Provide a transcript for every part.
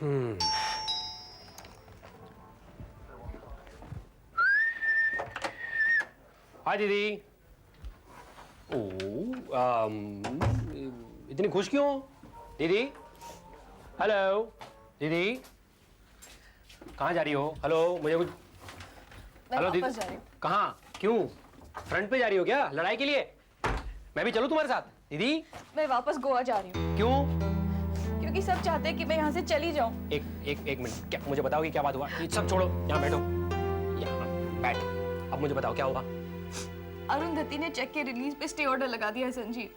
हाय दीदी। इतनी खुश क्यों दीदी? हेलो दीदी, कहाँ जा रही हो? हेलो, मुझे कुछ। हेलो दीदी, कहाँ? क्यों? फ्रंट पे जा रही हो क्या लड़ाई के लिए? मैं भी चलूं तुम्हारे साथ दीदी? मैं वापस गोवा जा रही हूँ। क्यों? क्योंकि सब चाहते हैं कि मैं यहाँ से चली जाऊँ। एक मिनट, क्या मुझे बताओ कि क्या बात हुआ? ये सब छोड़ो, यहाँ बैठो, यहाँ बैठ। अब मुझे बताओ क्या हुआ? अरुंधति ने चेक के रिलीज पे स्टे ऑर्डर लगा दिया है संजीव।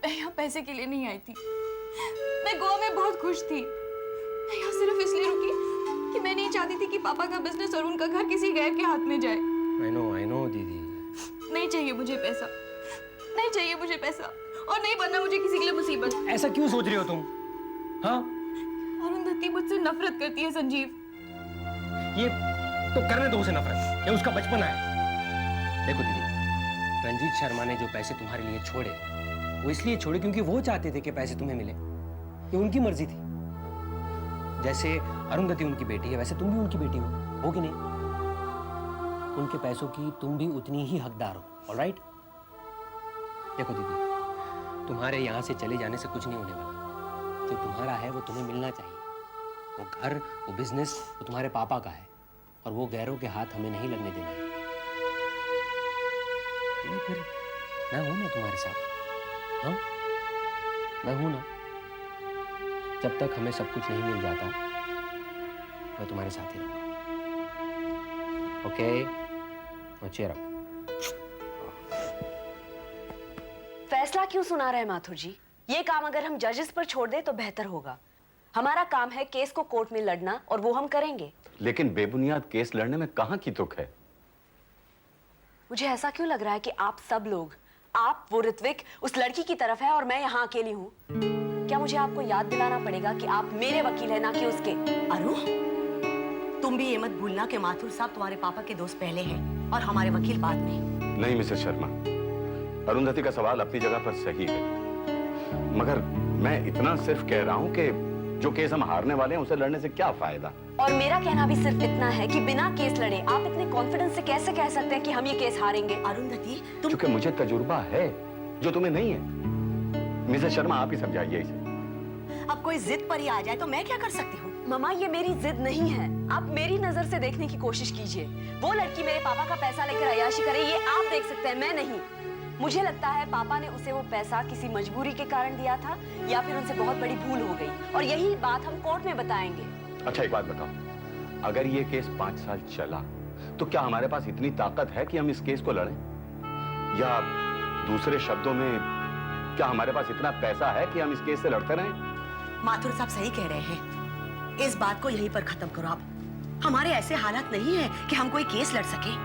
मैं यहाँ पैसे के लिए नहीं आई थी। मैं गोवा में बहुत खुश थी। मैं यहाँ सिर्फ इसलिए रुकी कि मैं नहीं चाहती थी कि पापा का बिजनेस और उनका घर किसी गैर के हाथ में जाए। I know दीदी। नहीं चाहिए मुझे पैसा, नहीं चाहिए मुझे पैसा, और नहीं बनना मुझे किसी के लिए मुसीबत। ऐसा क्यों सोच रही हो तुम? हाँ? अरुंधति मुझसे नफरत करती है संजीव। ये तो करने दो उसे नफरत, ये उसका बचपन है। देखो दीदी, रंजीत शर्मा ने जो पैसे तुम्हारे लिए छोड़े, वो इसलिए छोड़े क्योंकि वो चाहते थे कि पैसे तुम्हें मिले। ये उनकी मर्जी थी। जैसे अरुंधति उनकी बेटी है, वैसे तुम भी उनकी बेटी हो कि नहीं? उनके पैसों की तुम भी उतनी ही हकदार हो, ऑलराइट? देखो दीदी, तुम्हारे यहाँ से चले जाने से कुछ नहीं होने वाला। जो तुम्हारा है वो तुम्हें मिलना चाहिए। वो घर, वो बिजनेस, वो तुम्हारे पापा का है, और वो गैरों के हाथ हमें नहीं लगने देना है। फिर मैं हूं ना तुम्हारे साथ, हाँ? मैं हूं ना। जब तक हमें सब कुछ नहीं मिल जाता, मैं तुम्हारे साथ ही रहूंगा। ओके? Cheer up. फैसला क्यों सुना रहे हैं माथुर जी? ये काम अगर हम जजेस पर छोड़ दें तो बेहतर होगा। हमारा काम है केस को कोर्ट में लड़ना, और वो हम करेंगे। लेकिन बेबुनियाद केस लड़ने में कहां की तुक है? मुझे ऐसा क्यों लग रहा है कि आप सब लोग, आप, वो ऋत्विक, उस लड़की की तरफ है और मैं यहाँ अकेली हूँ? क्या मुझे आपको याद दिलाना पड़ेगा कि आप मेरे वकील हैं, ना कि उसके? अरु, तुम भी ये मत भूलना कि माथुर साहब तुम्हारे पापा के दोस्त पहले हैं और हमारे वकील बाद में। नहीं मिसेस शर्मा, अरुंधति का सवाल अपनी जगह पर सही है, मगर मैं इतना सिर्फ कह रहा हूँ कि जो केस हम हारने वाले हैं उसे लड़ने से क्या फायदा। और मेरा कहना भी सिर्फ इतना है कि बिना केस लड़े आप इतने कॉन्फिडेंस से कैसे कह सकते हैं कि हम ये केस हारेंगे? अरुंधति, तुम... क्योंकि मुझे तजुर्बा है जो तुम्हें नहीं है। मिसेस शर्मा, आप ही समझाइए इसे। अब कोई जिद पर ही आ जाए तो मैं क्या कर सकती हूँ? मामा, ये मेरी जिद नहीं है। आप मेरी नजर से देखने की कोशिश कीजिए। वो लड़की मेरे पापा का पैसा लेकर अय्याशी करे, ये आप देख सकते हैं, मैं नहीं। मुझे लगता है पापा ने उसे वो पैसा किसी मजबूरी के कारण दिया था, या फिर उनसे बहुत बड़ी भूल हो गई, और यही बात हम कोर्ट में बताएंगे। अच्छा, एक बात बताओ, अगर ये केस 5 साल चला तो क्या हमारे पास इतनी ताकत है कि हम इस केस को लड़ें? या दूसरे शब्दों में, क्या हमारे पास इतना पैसा है कि हम इस केस से लड़ते रहें? माथुर साहब सही कह रहे हैं, इस बात को यहीं पर खत्म करो आप। हमारे ऐसे हालात नहीं है कि हम कोई केस लड़ सके।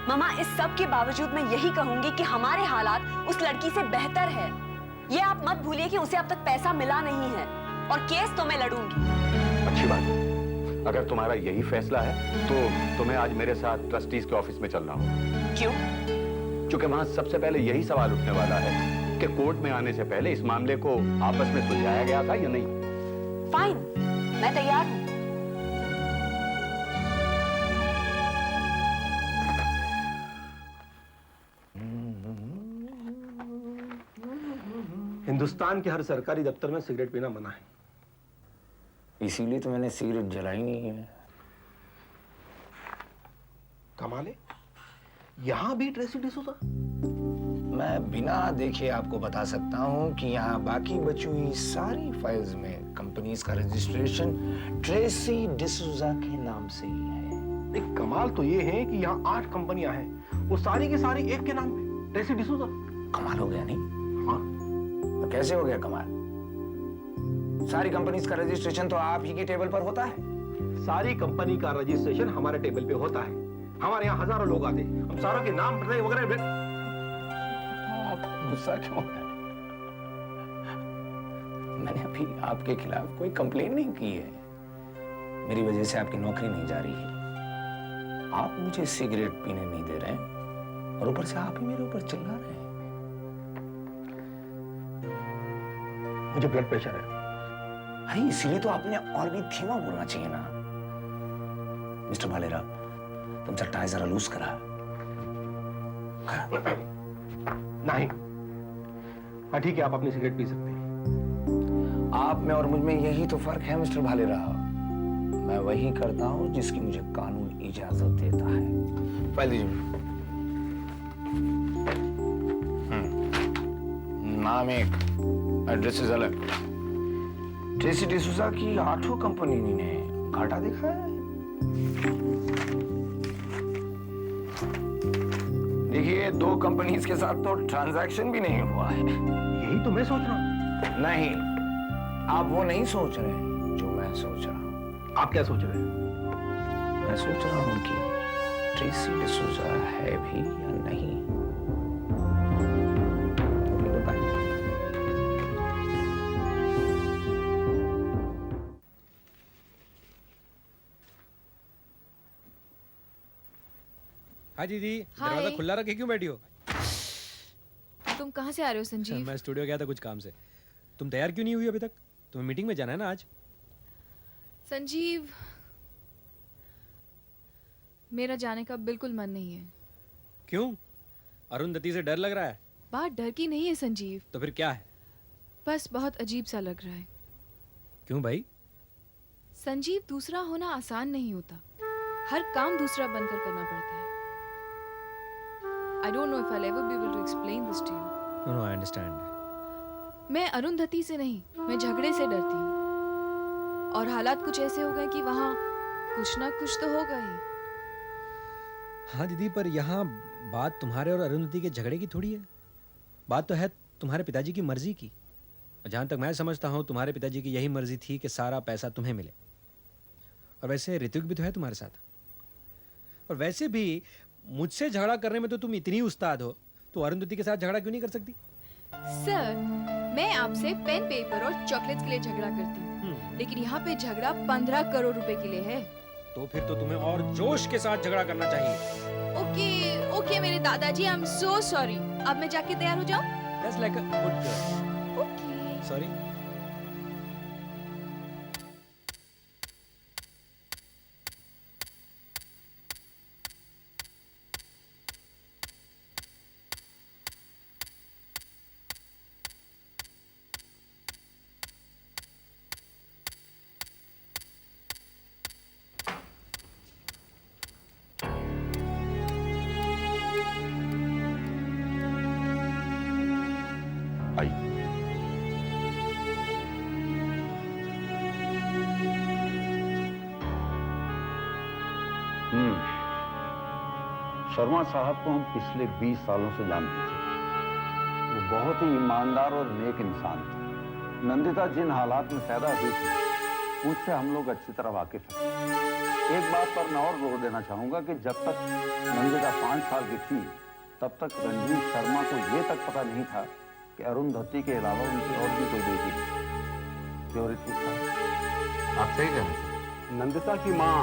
मामा, इस सब के बावजूद मैं यही कहूंगी कि हमारे हालात उस लड़की से बेहतर है। ये आप मत भूलिए कि उसे अब तक पैसा मिला नहीं है, और केस तो मैं लड़ूंगी। अच्छी बात है। अगर तुम्हारा यही फैसला है तो तुम्हें आज मेरे साथ ट्रस्टीज के ऑफिस में चलना होगा। क्यों? क्योंकि वहां सबसे पहले यही सवाल उठने वाला है कि कोर्ट में आने से पहले इस मामले को आपस में सुलझाया गया था या नहीं। फाइन, मैं तैयार हूं। हिंदुस्तान के हर सरकारी दफ्तर में सिगरेट पीना मना है। इसीलिए तो मैंने सिगरेट जलाई नहीं है। कमाल है, यहां भी ट्रेसी डिसूजा? मैं बिना देखे आपको बता सकता हूं कि यहाँ बाकी बची हुई सारी फाइल्स में कंपनीज का रजिस्ट्रेशन ट्रेसी डिसूजा के नाम से ही है। एक कमाल तो ये है कि यहाँ 8 कंपनियां हैं, वो सारी की सारी एक के नाम पे, ट्रेसी डिसूजा। कमाल हो गया नहीं? हाँ। तो कैसे हो गया कमाल? सारी कंपनीज का रजिस्ट्रेशन तो आप ही के टेबल पर होता है। सारी कंपनी का रजिस्ट्रेशन हमारे टेबल पे होता है। हमारे यहाँ हजारों लोग आते हैं, हम सारों के नाम वगैरह। गुस्सा क्यों है? मैंने अभी आपके खिलाफ कोई कंप्लेन नहीं की है। मेरी वजह से आपकी नौकरी नहीं जा रही है। आप मुझे सिगरेट पीने नहीं दे रहे हैं, और ऊपर से आप ही मेरे ऊपर चिल्ला रहे हैं। मुझे ब्लड प्रेशर है, अरे इसीलिए तो आपने और भी धीमा बोलना चाहिए ना। मिस्टर भालेराव, तुमचा टाय जरा लूज करा। नहीं। हाँ ठीक है, आप अपनी सिगरेट पी सकते हैं। आप में और मुझ में यही तो फर्क है मिस्टर भालेराव। मैं वही करता हूं जिसकी मुझे कानून इजाजत देता है। फाइल दीजिए। नाम एक, एड्रेसेस अलग। ट्रेसी डिसूजा की 8 कंपनी ने घाटा दिखा है। देखिए 2 कंपनीज के साथ तो ट्रांजैक्शन भी नहीं हुआ है। यही तो मैं सोच रहा हूँ। नहीं, आप वो नहीं सोच रहे हैं जो मैं सोच रहा हूँ। आप क्या सोच रहे हैं? मैं सोच रहा हूँ कि ट्रेसी डिसूजा है भी या नहीं। अभी बताइए। हाँ दीदी, हाय। दरवाजा खुला रखे क्यों बैठी हो? तुम कहाँ से आ रहे हो संजीव? मैं स्टूडियो गया था कुछ काम से। तुम तैयार क्यों नहीं हुई अभी तक? तुम्हें मीटिंग में जाना है ना आज? संजीव, मेरा जाने का बिल्कुल मन नहीं है। क्यों? अरुंधति से डर लग रहा है? बात डर की नहीं है संजीव, तो फिर क्या है? बस बहुत अजीब सा लग रहा है। क्यों भाई? संजीव, दूसरा होना आसान नहीं होता। हर काम दूसरा बनकर करना पड़ता है। I don't know if I'll ever be able to explain this to you. No, I understand. मैं अरुंधति से नहीं, मैं झगड़े से डरती हूँ। और हालात कुछ ऐसे हो गए कि वहाँ कुछ ना कुछ तो होगा ही। हाँ दीदी, पर यहाँ बात तुम्हारे और अरुंधति के झगड़े की थोड़ी है। बात तो है तुम्हारे पिताजी की मर्जी की। और जहाँ तक मैं समझता हूँ तुम्हारे पिताजी की यही मर्जी थी कि सारा पैसा तुम्हें मिले। और वैसे ऋतिक भी तो है तुम्हारे साथ। और वैसे भी मुझसे झगड़ा करने में तो तुम इतनी उस्ताद हो, तो अरुंधति के साथ झगड़ा क्यों नहीं कर सकती? सर, मैं आपसे पेन पेपर और चॉकलेट्स के लिए झगड़ा करती हूँ, लेकिन यहाँ पे झगड़ा 15 करोड़ रुपए के लिए है। तो फिर तो तुम्हें और जोश के साथ झगड़ा करना चाहिए। ओके ओके मेरे दादाजी, आई एम सो सॉरी। अब मैं जाके तैयार हो जाऊँ? That's like a good girl. Okay. Sorry. आइए। शर्मा साहब को हम पिछले 20 सालों से जानते थे। वो बहुत ही ईमानदार और नेक इंसान थे। नंदिता जिन हालात में पैदा हुई थी उससे हम लोग अच्छी तरह वाकिफ हैं। एक बात पर मैं और जोर देना चाहूंगा कि जब तक नंदिता 5 साल की थी तब तक रंजीत शर्मा को ये तक पता नहीं था कि अरुंधति के अलावा उनकी और भी कोई बेटी है। क्यों ऋतिक साहब? आप सही कह रहे हैं। नंदिता की माँ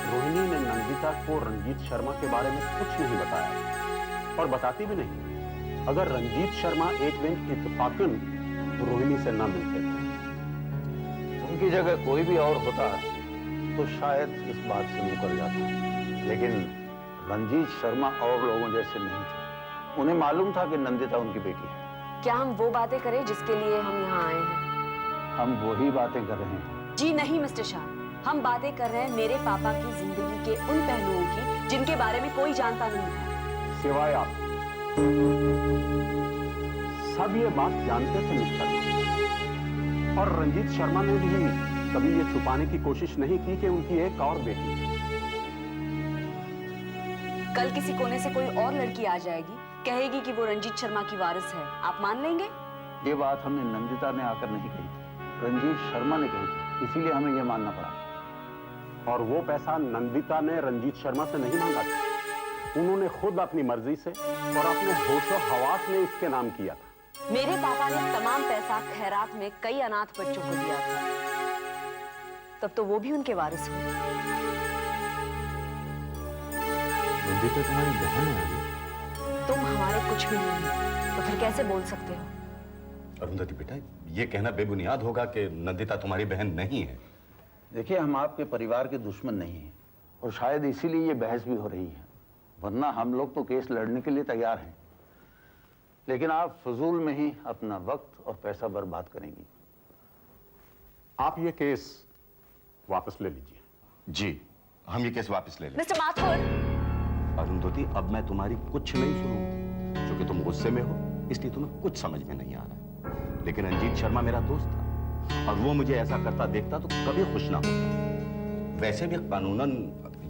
रोहिणी ने नंदिता को रंजीत शर्मा के बारे में कुछ नहीं बताया और बताती भी नहीं। अगर रंजीत शर्मा एक दिन इत्तेफाकन रोहिणी से न मिलते उनकी जगह कोई भी और होता तो शायद इस बात से मुकर जाता, लेकिन रंजीत शर्मा और लोगों जैसे नहीं थे। उन्हें मालूम था कि नंदिता उनकी बेटी है। क्या हम वो बातें करें जिसके लिए हम यहाँ आए हैं? हम वही बातें कर रहे हैं। जी नहीं मिस्टर शाह, हम बातें कर रहे हैं मेरे पापा की जिंदगी के उन पहलुओं की जिनके बारे में कोई जानता नहीं था। सिवाय आप सब ये बात जानते थे मिस्टर, और रंजीत शर्मा ने भी कभी ये छुपाने की कोशिश नहीं की कि उनकी एक और बेटी है। कल किसी कोने से कोई और लड़की आ जाएगी, कहेगी कि वो रंजीत शर्मा की वारिस है, आप मान लेंगे? ये बात हमने नंदिता ने आकर नहीं कही थी, रंजीत शर्मा ने कही थी, इसीलिए हमें ये मानना पड़ा। और वो पैसा नंदिता ने रंजीत शर्मा से नहीं मांगा था, उन्होंने खुद अपनी मर्जी से और अपने होशो हवास में इसके नाम किया था। मेरे पापा ने तमाम पैसा खैरात में कई अनाथ बच्चों को दिया था, तब तो वो भी उनके वारिस हुए। नंदिता तुम्हारी बहन है अभी? तुम हमारे कुछ भी नहीं हो, तो फिर कैसे बोल सकते हो? अरुंधति बेटा, ये कहना बेबुनियाद होगा कि नंदिता तुम्हारी बहन नहीं है। देखिए, हम आपके परिवार के दुश्मन नहीं हैं और शायद इसीलिए ये बहस भी हो रही है, वरना हम लोग तो केस लड़ने के लिए तैयार हैं। लेकिन आप फजूल में ही अपना वक्त और पैसा बर्बाद करेंगी। आप ये केस वापस ले लीजिए। जी, हम ये केस वापस ले लें। मिस्टर माथुर, अरुंधति, अब मैं तुम्हारी कुछ नहीं सुनूंगा, क्योंकि तुम गुस्से में हो, इसलिए तुम्हें कुछ समझ में नहीं आ रहा। लेकिन रंजीत शर्मा मेरा दोस्त था और वो मुझे ऐसा करता देखता तो कभी खुश ना होता। वैसे भी कानूनन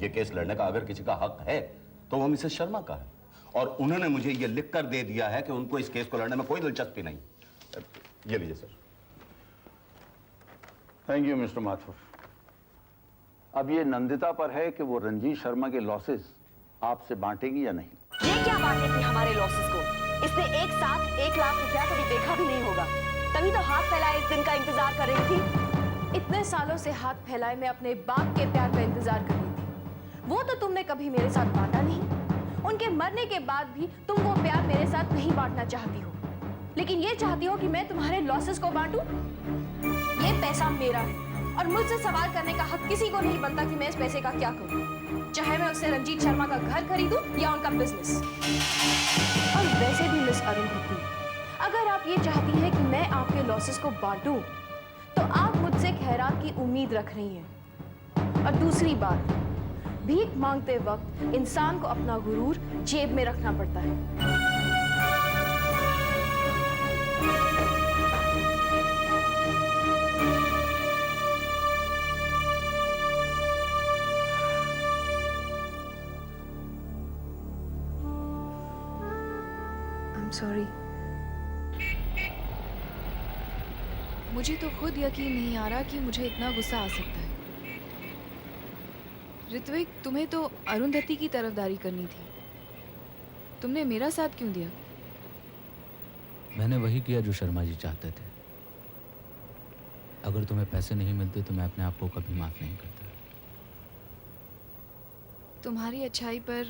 ये केस लड़ने का अगर किसी का हक है तो वो मिसेस शर्मा का है, और उन्होंने मुझे ये लिख कर दे दिया है कि उनको इस केस को लड़ने में कोई दिलचस्पी नहीं। ये लीजिए sir. Thank you mister Mathur. अब ये नंदिता पर है कि वो रंजीत शर्मा के लॉसेस आपसे बांटेगी या नहीं। ये क्या बातें थी हमारे लॉसेस को? इसने एक साथ 1 लाख रुपया कभी देखा भी नहीं होगा, तभी तो हाथ फैलाए इस दिन का इंतजार कर रही थी। इतने सालों से हाथ फैलाए मैं अपने बाप के प्यार का इंतजार कर रही थी। वो तो तुमने कभी मेरे साथ बांटा नहीं। उनके मरने के बाद भी तुम वो प्यार मेरे साथ नहीं बांटना चाहती हो, लेकिन ये चाहती हो कि मैं तुम्हारे लॉसेस को बांटूं। ये पैसा मेरा है और मुझसे सवाल करने का हक किसी को नहीं बनता कि मैं इस पैसे का क्या करूं, चाहे मैं उससे रंजीत शर्मा का घर खरीदूं या उनका बिजनेस। और वैसे भी मिस अरुंधति, अगर आप ये चाहती हैं कि मैं आपके लॉसेस को बांटूं, तो आप मुझसे खैरात की उम्मीद रख रही हैं। और दूसरी बात, भीख मांगते वक्त इंसान को अपना गुरूर जेब में रखना पड़ता है। सॉरी। मुझे तो खुद यकीन नहीं आ रहा कि मुझे इतना गुस्सा आ सकता है। ऋत्विक, तुम्हें तो अरुंधति की तरफदारी करनी थी, तुमने मेरा साथ क्यों दिया? मैंने वही किया जो शर्मा जी चाहते थे। अगर तुम्हें पैसे नहीं मिलते तो मैं अपने आप को कभी माफ नहीं करता। तुम्हारी अच्छाई पर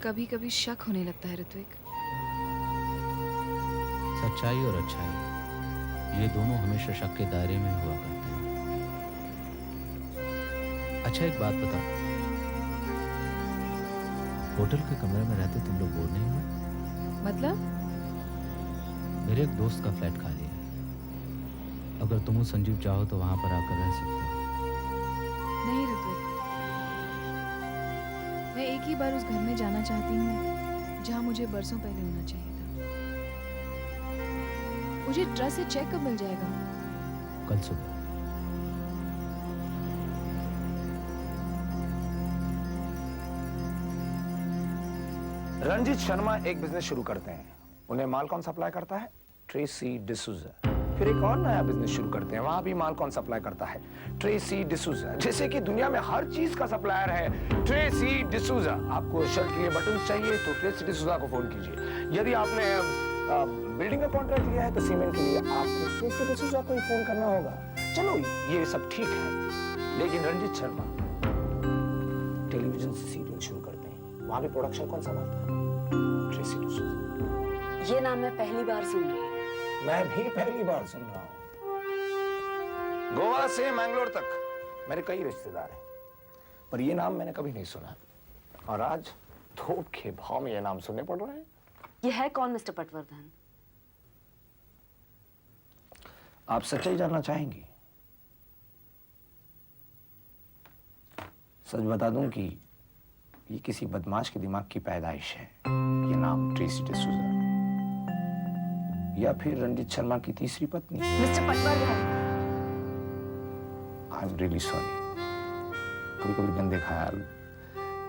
कभी कभी शक होने लगता है ऋत्विक। सच्चाई और अच्छाई ये दोनों हमेशा शक के दायरे में हुआ करते हैं। अच्छा, एक बात बताओ, होटल के कमरे में रहते तुम लोग बोर नहीं हुए? मतलब? मेरे एक दोस्त का फ्लैट खाली है, अगर तुम संजीव चाहो तो वहां पर आकर रह सकते हो। नहीं ऋत्विक, मैं एक ही बार उस घर में जाना चाहती हूँ जहाँ मुझे बरसों पहले होना चाहिए था। मुझे ट्रस्ट से चेक कब मिल जाएगा? कल सुबह। रंजीत शर्मा एक बिजनेस शुरू करते हैं। उन्हें माल कौन सप्लाई करता है? ट्रेसी डिसूजा। फिर एक और नया बिजनेस शुरू करते हैं, वहां भी माल कौन सप्लाई करता है? ट्रेसी डिसूजा। जैसे कि दुनिया में हर चीज का सप्लायर है ट्रेसी डिसूजा। आपको शर्ट के लिए बटन चाहिए तो ट्रेसी डिसूजा को फोन कीजिए। यदि आपने बिल्डिंग का कॉन्ट्रैक्ट लिया है तो सीमेंट के लिए आपको ट्रेसी डिसूजा को ही फोन करना होगा। चलो ये सब ठीक है, लेकिन रंजीत शर्मा टेलीविजन सीरियल शुरू करते हैं, वहां भी प्रोडक्शन कौन संभालता है? ट्रेसी डिसूजा। ये नाम मैं पहली बार सुन रही हूँ। मैं भी पहली बार सुन रहा हूँ। गोवा से मैंगलोर तक मेरे कई रिश्तेदार हैं, पर ये नाम मैंने कभी नहीं सुना, और आज थोक के भाव में ये नाम सुनने पड़ रहे हैं। ये है कौन मिस्टर पटवर्धन? आप सच्चाई जानना चाहेंगी? सच बता दूं कि ये किसी बदमाश के दिमाग की पैदाइश है, ये नाम ट्रेसी डिसूजा, या फिर रंजीत शर्मा की तीसरी पत्नी। Mister Patwardhan, I am really sorry. कभी कभी गंदे ख्याल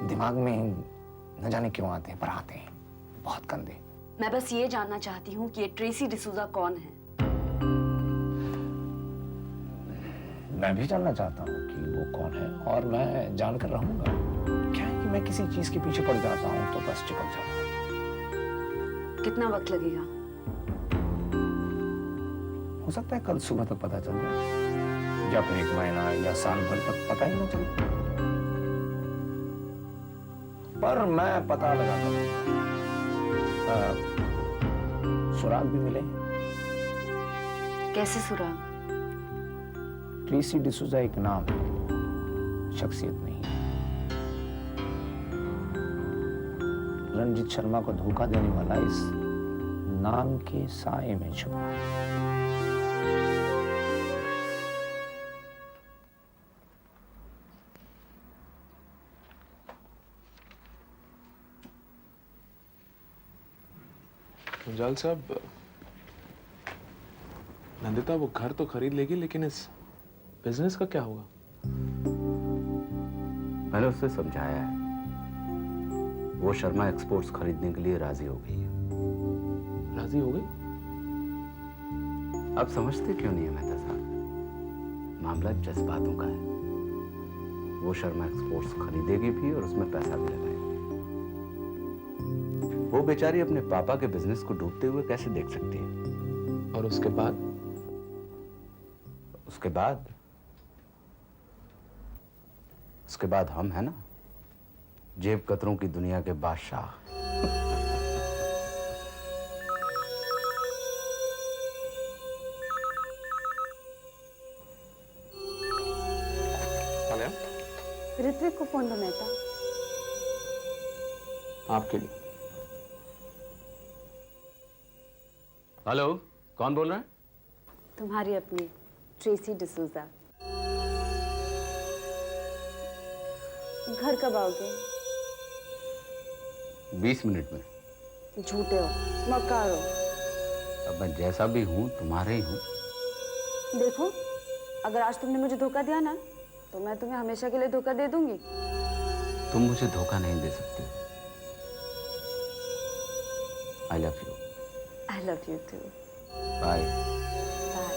दिमाग में न जाने क्यों आते हैं, पर आते हैं, बहुत गंदे। मैं बस ये जानना चाहती हूँ कि ये ट्रेसी डिसूजा कौन है? मैं भी जानना चाहता हूँ कि वो कौन है, और मैं जानकर रहूंगा। क्या है कि मैं किसी चीज के पीछे पड़ जाता हूँ तो बस चिपक जाता हूँ। कितना वक्त लगेगा? हो सकता है कल सुबह तक पता चल जाए, या फिर 1 महीना या साल भर तक पता ही न चले, पर मैं पता लगा कर सुराग भी मिले कैसे सुराग? ट्रेसी डिसूजा एक नाम है, शख्सियत नहीं है। रंजीत शर्मा को धोखा देने वाला इस नाम के साए में छुपा है। मुंजाल साहब, नंदिता वो घर तो खरीद लेगी, लेकिन इस बिजनेस का क्या होगा? मैंने उससे समझाया है, वो शर्मा एक्सपोर्ट्स खरीदने के लिए राजी हो गई है। राजी हो गई? अब समझते क्यों नहीं है मेहता साहब? मामला जज्बातों का है। वो शर्मा एक्सपोर्ट्स खरीदेगी भी और उसमें पैसा भी लगाएगी। वो बेचारी अपने पापा के बिजनेस को डूबते हुए कैसे देख सकती है? और उसके बाद? उसके बाद हम है ना, जेब कतरों की दुनिया के बादशाह। ऋत्विक को फोन दो मेहता। आपके लिए। हेलो, कौन बोल रहा है? तुम्हारी अपनी ट्रेसी डिसूजा। घर कब आओगे? 20 मिनट में। झूठे हो, मक्कार हो। अब मैं जैसा भी हूँ तुम्हारे ही हूँ। देखो, अगर आज तुमने मुझे धोखा दिया ना, तो मैं तुम्हें हमेशा के लिए धोखा दे दूंगी। तुम मुझे धोखा नहीं दे सकती। I love you. I love you too. Bye. Bye.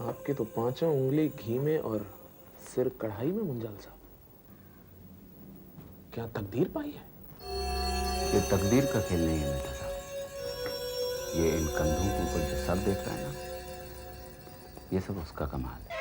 आपके तो पांचों उंगली घी में और सिर कढ़ाई में, मुंजाल साहब। क्या तकदीर पाई है? ये तकदीर का खेल नहीं है मेहता साहब। ये इन कंधों के ऊपर जो सब देख रहा है ना, ये सब उसका कमाल है।